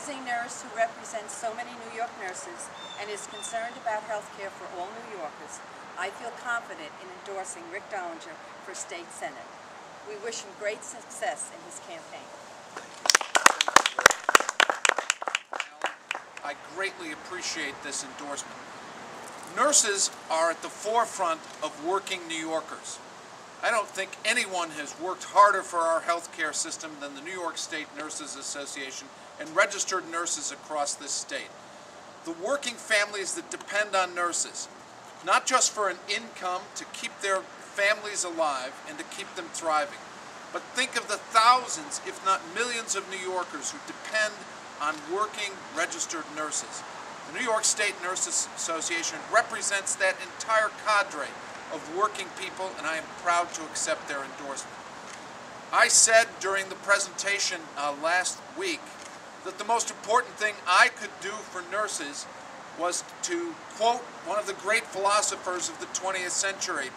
As a nurse who represents so many New York nurses and is concerned about health care for all New Yorkers, I feel confident in endorsing Rick Dollinger for State Senate. We wish him great success in his campaign. I greatly appreciate this endorsement. Nurses are at the forefront of working New Yorkers. I don't think anyone has worked harder for our healthcare system than the New York State Nurses Association and registered nurses across this state. The working families that depend on nurses, not just for an income to keep their families alive and to keep them thriving, but think of the thousands, if not millions of New Yorkers who depend on working registered nurses. The New York State Nurses Association represents that entire cadre of working people, and I am proud to accept their endorsement. I said during the presentation last week that the most important thing I could do for nurses was to quote one of the great philosophers of the 20th century,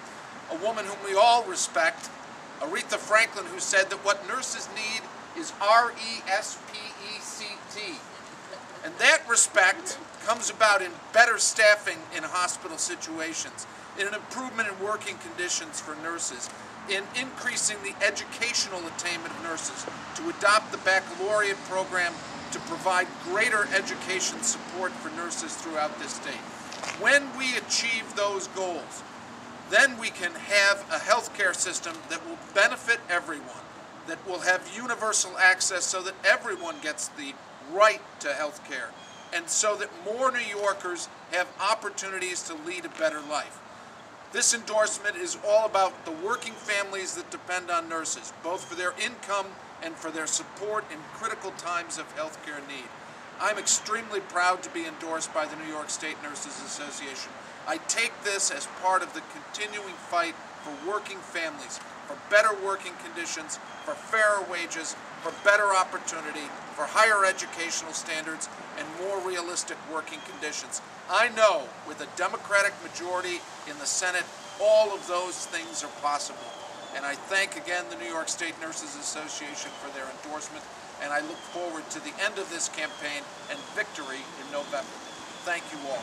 a woman whom we all respect, Aretha Franklin, who said that what nurses need is R-E-S-P-E-C-T. And that respect comes about in better staffing in hospital situations, in an improvement in working conditions for nurses, in increasing the educational attainment of nurses, to adopt the baccalaureate program to provide greater education support for nurses throughout this state. When we achieve those goals, then we can have a healthcare system that will benefit everyone, that will have universal access so that everyone gets the right to health care, and so that more New Yorkers have opportunities to lead a better life. This endorsement is all about the working families that depend on nurses, both for their income and for their support in critical times of health care need. I'm extremely proud to be endorsed by the New York State Nurses Association. I take this as part of the continuing fight for working families, for better working conditions, for fairer wages, for better opportunity, for higher educational standards, and more realistic working conditions. I know with a Democratic majority in the Senate, all of those things are possible. And I thank again the New York State Nurses Association for their endorsement, and I look forward to the end of this campaign and victory in November. Thank you all.